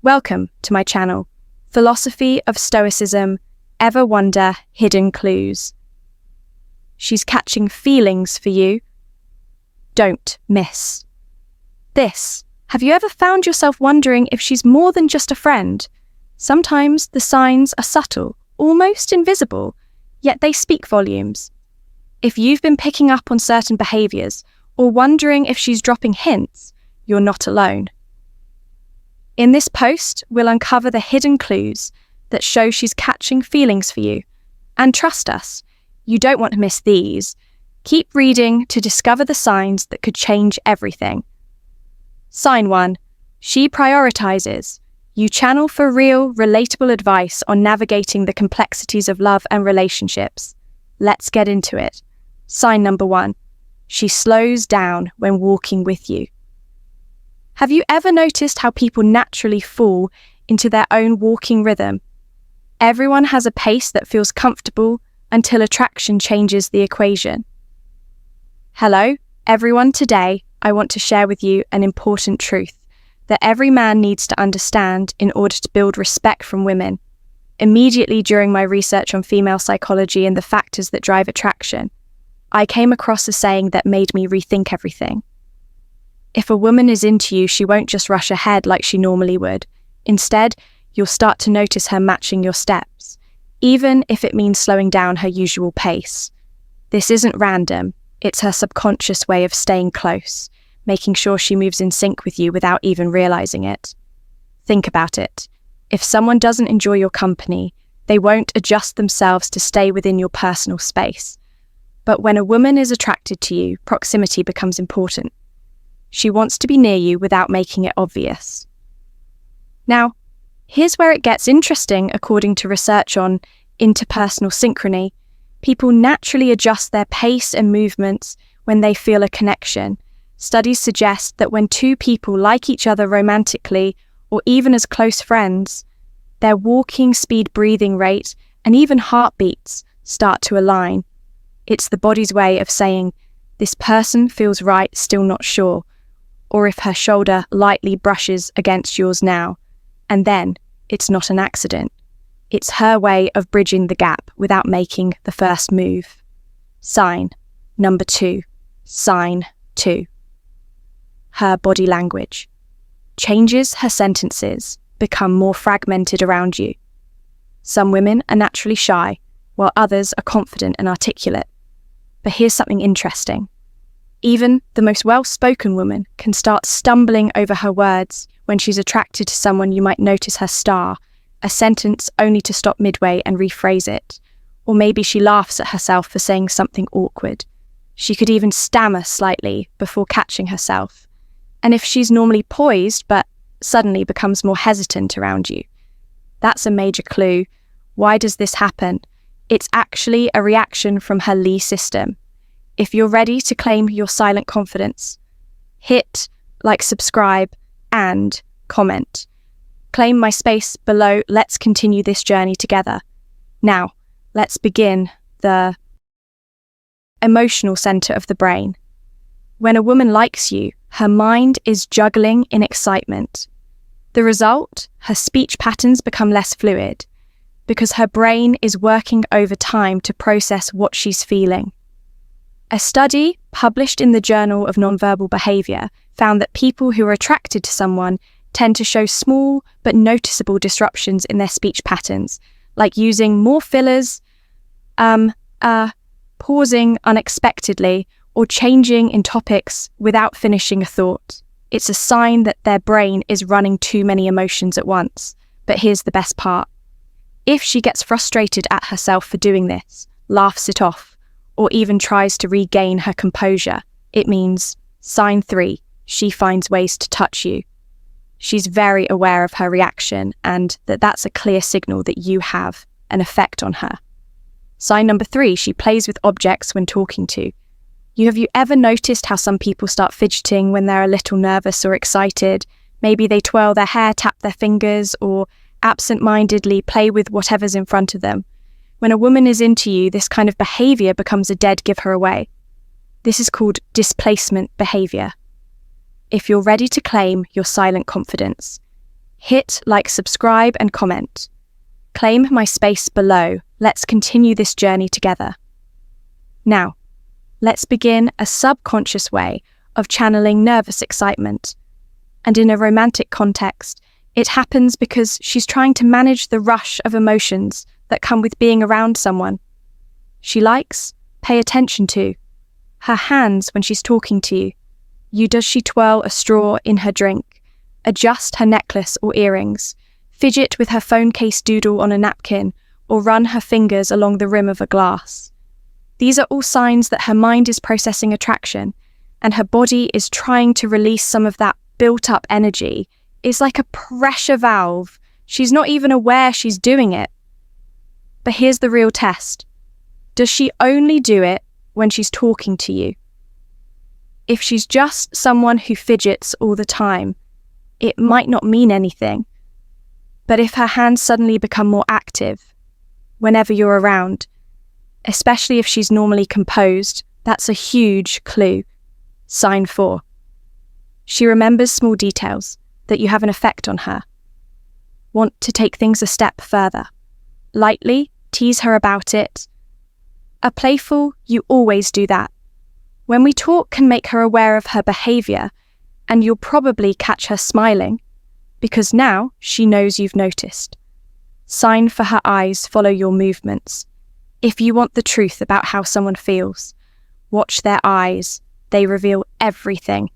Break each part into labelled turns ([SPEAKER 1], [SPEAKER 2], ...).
[SPEAKER 1] Welcome to my channel, Philosophy of Stoicism, Ever Wonder Hidden Clues. She's catching feelings for you. Don't miss this. Have you ever found yourself wondering if she's more than just a friend? Sometimes the signs are subtle, almost invisible, yet they speak volumes. If you've been picking up on certain behaviors or wondering if she's dropping hints, you're not alone. In this post, we'll uncover the hidden clues that show she's catching feelings for you. And trust us, you don't want to miss these. Keep reading to discover the signs that could change everything. Sign 1. She prioritizes. You channel for real, relatable advice on navigating the complexities of love and relationships. Let's get into it. Sign number 1. She slows down when walking with you. Have you ever noticed how people naturally fall into their own walking rhythm? Everyone has a pace that feels comfortable until attraction changes the equation. Hello, everyone. Today, I want to share with you an important truth that every man needs to understand in order to build respect from women. Immediately during my research on female psychology and the factors that drive attraction, I came across a saying that made me rethink everything. If a woman is into you, she won't just rush ahead like she normally would. Instead, you'll start to notice her matching your steps, even if it means slowing down her usual pace. This isn't random. It's her subconscious way of staying close, making sure she moves in sync with you without even realizing it. Think about it. If someone doesn't enjoy your company, they won't adjust themselves to stay within your personal space. But when a woman is attracted to you, proximity becomes important. She wants to be near you without making it obvious. Now, here's where it gets interesting. According to research on interpersonal synchrony, people naturally adjust their pace and movements when they feel a connection. Studies suggest that when two people like each other romantically or even as close friends, their walking speed, breathing rate, and even heartbeats start to align. It's the body's way of saying, this person feels right, still not sure. Or if her shoulder lightly brushes against yours now, and then it's not an accident. It's her way of bridging the gap without making the first move. Sign number 2. Sign 2. Her body language changes. Her sentences become more fragmented around you. Some women are naturally shy, while others are confident and articulate. But here's something interesting. Even the most well-spoken woman can start stumbling over her words. When she's attracted to someone, you might notice her star, a sentence only to stop midway and rephrase it. Or maybe she laughs at herself for saying something awkward. She could even stammer slightly before catching herself. And if she's normally poised but suddenly becomes more hesitant around you, that's a major clue. Why does this happen? It's actually a reaction from her Lee system. If you're ready to claim your silent confidence, hit like, subscribe, and comment. Claim my space below. Let's continue this journey together. Now, let's begin the emotional center of the brain. When a woman likes you, her mind is juggling in excitement. The result, her speech patterns become less fluid because her brain is working overtime to process what she's feeling. A study published in the Journal of Nonverbal Behavior found that people who are attracted to someone tend to show small but noticeable disruptions in their speech patterns, like using more fillers, pausing unexpectedly, or changing in topics without finishing a thought. It's a sign that their brain is running too many emotions at once. But here's the best part. If she gets frustrated at herself for doing this, laughs it off, or even tries to regain her composure, it means sign 3, she finds ways to touch you. She's very aware of her reaction and that's a clear signal that you have an effect on her. Sign number 3, she plays with objects when talking to. Have you ever noticed how some people start fidgeting when they're a little nervous or excited? Maybe they twirl their hair, tap their fingers, or absent-mindedly play with whatever's in front of them. When a woman is into you, this kind of behavior becomes a dead give her away. This is called displacement behavior. If you're ready to claim your silent confidence, Hit like, subscribe, and comment. Claim my space below. Let's continue this journey together. Now, let's begin a subconscious way of channeling nervous excitement. And in a romantic context, it happens because she's trying to manage the rush of emotions that come with being around someone. She likes, pay attention to, her hands when she's talking to you. Does she twirl a straw in her drink, adjust her necklace or earrings, fidget with her phone case doodle on a napkin, or run her fingers along the rim of a glass? These are all signs that her mind is processing attraction, and her body is trying to release some of that built-up energy. It's like a pressure valve. She's not even aware she's doing it. But here's the real test. Does she only do it when she's talking to you? If she's just someone who fidgets all the time, it might not mean anything. But if her hands suddenly become more active whenever you're around, especially if she's normally composed, that's a huge clue. Sign 4. She remembers small details, that you have an effect on her. Want to take things a step further. Lightly, tease her about it. A playful, you always do that. When we talk can make her aware of her behaviour, and you'll probably catch her smiling, because now she knows you've noticed. Sign for her eyes follow your movements. If you want the truth about how someone feels, watch their eyes. They reveal everything.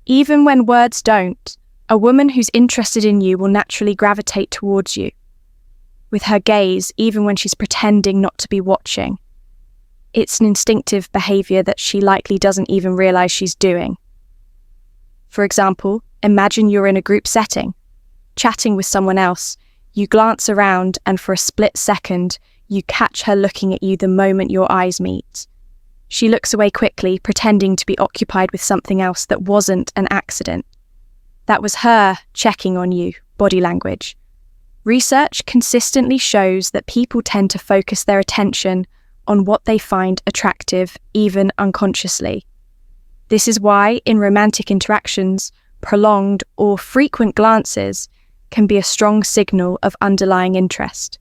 [SPEAKER 1] Even when words don't, a woman who's interested in you will naturally gravitate towards you, with her gaze even when she's pretending not to be watching. It's an instinctive behaviour that she likely doesn't even realise she's doing. For example, imagine you're in a group setting, chatting with someone else. You glance around and for a split second, you catch her looking at you the moment your eyes meet. She looks away quickly, pretending to be occupied with something else that wasn't an accident. That was her checking on you, body language. Research consistently shows that people tend to focus their attention on what they find attractive, even unconsciously. This is why, in romantic interactions, prolonged or frequent glances can be a strong signal of underlying interest.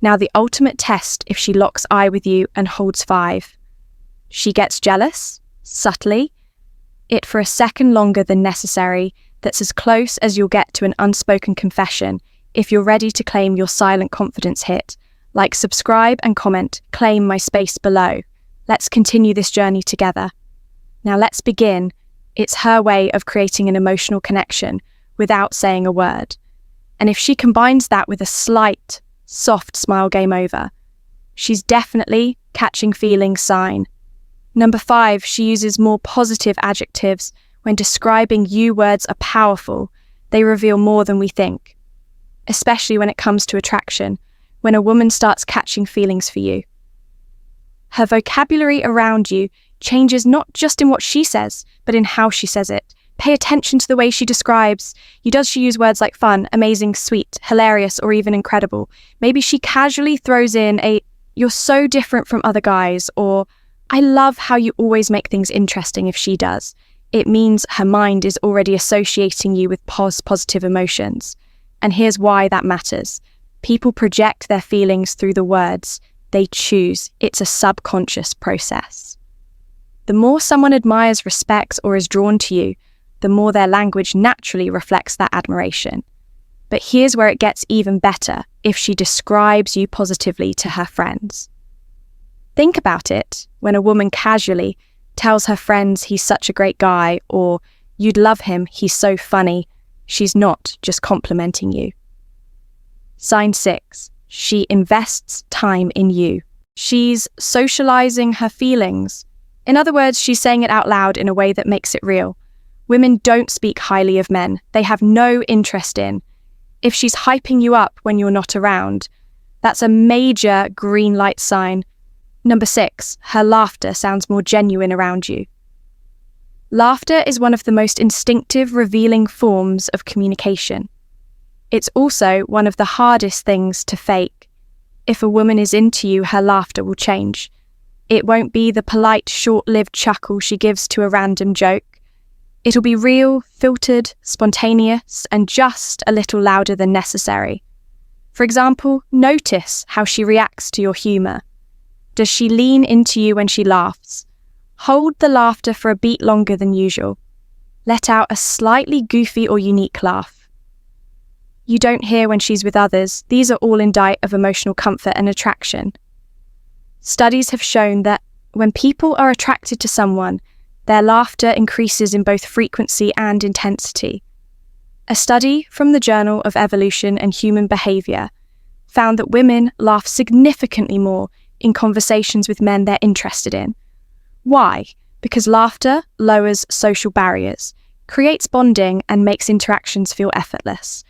[SPEAKER 1] Now, the ultimate test if she locks eye with you and holds 5. She gets jealous, subtly, it for a second longer than necessary. That's as close as you'll get to an unspoken confession if you're ready to claim your silent confidence hit. Like, subscribe and comment, claim my space below. Let's continue this journey together. Now let's begin. It's her way of creating an emotional connection without saying a word. And if she combines that with a slight, soft smile, game over. She's definitely catching feelings sign. Number 5, she uses more positive adjectives. When describing you, words are powerful. They reveal more than we think. Especially when it comes to attraction, when a woman starts catching feelings for you. Her vocabulary around you changes not just in what she says, but in how she says it. Pay attention to the way she describes. Does she use words like fun, amazing, sweet, hilarious, or even incredible? Maybe she casually throws in a, "You're so different from other guys," or "I love how you always make things interesting." If she does, it means her mind is already associating you with positive emotions. And here's why that matters. People project their feelings through the words they choose. It's a subconscious process. The more someone admires, respects, or is drawn to you, the more their language naturally reflects that admiration. But here's where it gets even better if she describes you positively to her friends. Think about it when a woman casually tells her friends he's such a great guy, or "You'd love him, he's so funny." She's not just complimenting you. Sign 6. She invests time in you. She's socializing her feelings. In other words, she's saying it out loud in a way that makes it real. Women don't speak highly of men. They have no interest in. If she's hyping you up when you're not around, that's a major green light sign. Number 6, her laughter sounds more genuine around you. Laughter is one of the most instinctive, revealing forms of communication. It's also one of the hardest things to fake. If a woman is into you, her laughter will change. It won't be the polite, short-lived chuckle she gives to a random joke. It'll be real, filtered, spontaneous, and just a little louder than necessary. For example, notice how she reacts to your humour. Does she lean into you when she laughs? Hold the laughter for a beat longer than usual. Let out a slightly goofy or unique laugh. You don't hear when she's with others. These are all indicative of emotional comfort and attraction. Studies have shown that when people are attracted to someone, their laughter increases in both frequency and intensity. A study from the Journal of Evolution and Human Behavior found that women laugh significantly more in conversations with men they're interested in. Why? Because laughter lowers social barriers, creates bonding, and makes interactions feel effortless.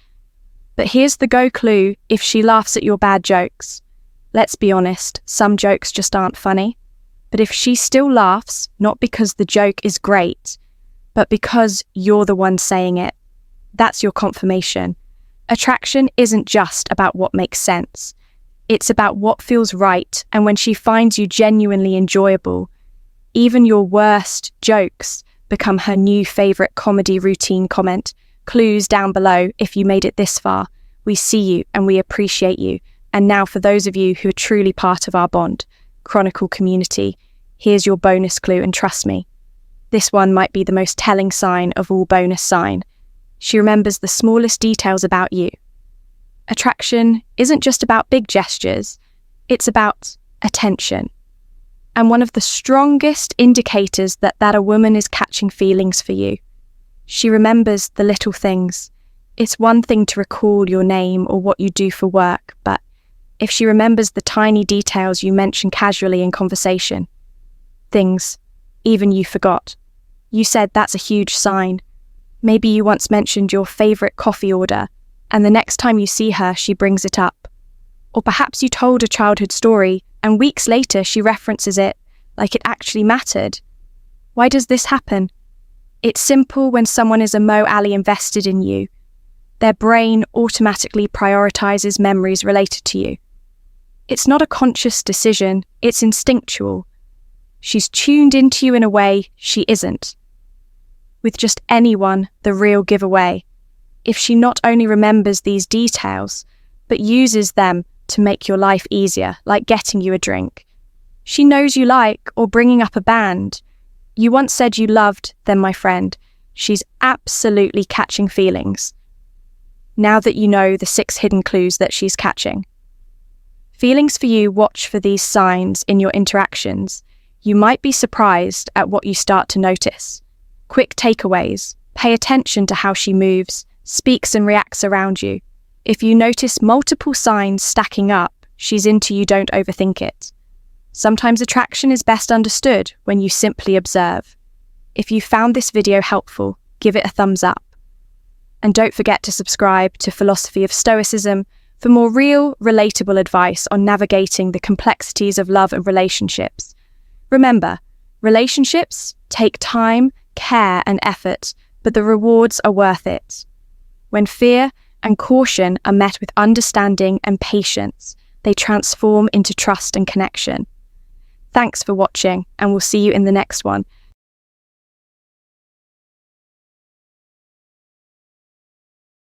[SPEAKER 1] But here's the go clue if she laughs at your bad jokes. Let's be honest, some jokes just aren't funny. But if she still laughs, not because the joke is great, but because you're the one saying it, that's your confirmation. Attraction isn't just about what makes sense. It's about what feels right, and when she finds you genuinely enjoyable, even your worst jokes become her new favourite comedy routine comment. Clues down below if you made it this far. We see you and we appreciate you. And now for those of you who are truly part of our Bond Chronicle community, here's your bonus clue, and trust me, this one might be the most telling sign of all bonus sign. She remembers the smallest details about you. Attraction isn't just about big gestures, it's about attention. And one of the strongest indicators that a woman is catching feelings for you. She remembers the little things. It's one thing to recall your name or what you do for work, but if she remembers the tiny details you mention casually in conversation, things even you forgot, you said that's a huge sign. Maybe you once mentioned your favourite coffee order, and the next time you see her, she brings it up. Or perhaps you told a childhood story, and weeks later she references it like it actually mattered. Why does this happen? It's simple. When someone is emotionally invested in you, their brain automatically prioritizes memories related to you. It's not a conscious decision, it's instinctual. She's tuned into you in a way she isn't. With just anyone, the real giveaway. If she not only remembers these details, but uses them to make your life easier, like getting you a drink. She knows you like, or bringing up a band. You once said you loved them, my friend. She's absolutely catching feelings. Now that you know the 6 hidden clues that she's catching. Feelings for you, watch for these signs in your interactions. You might be surprised at what you start to notice. Quick takeaways. Pay attention to how she moves, speaks and reacts around you. If you notice multiple signs stacking up, she's into you, don't overthink it. Sometimes attraction is best understood when you simply observe. If you found this video helpful, give it a thumbs up. And don't forget to subscribe to Philosophy of Stoicism for more real, relatable advice on navigating the complexities of love and relationships. Remember, relationships take time, care, and effort, but the rewards are worth it. When fear and caution are met with understanding and patience, they transform into trust and connection. Thanks for watching, and we'll see you in the next one.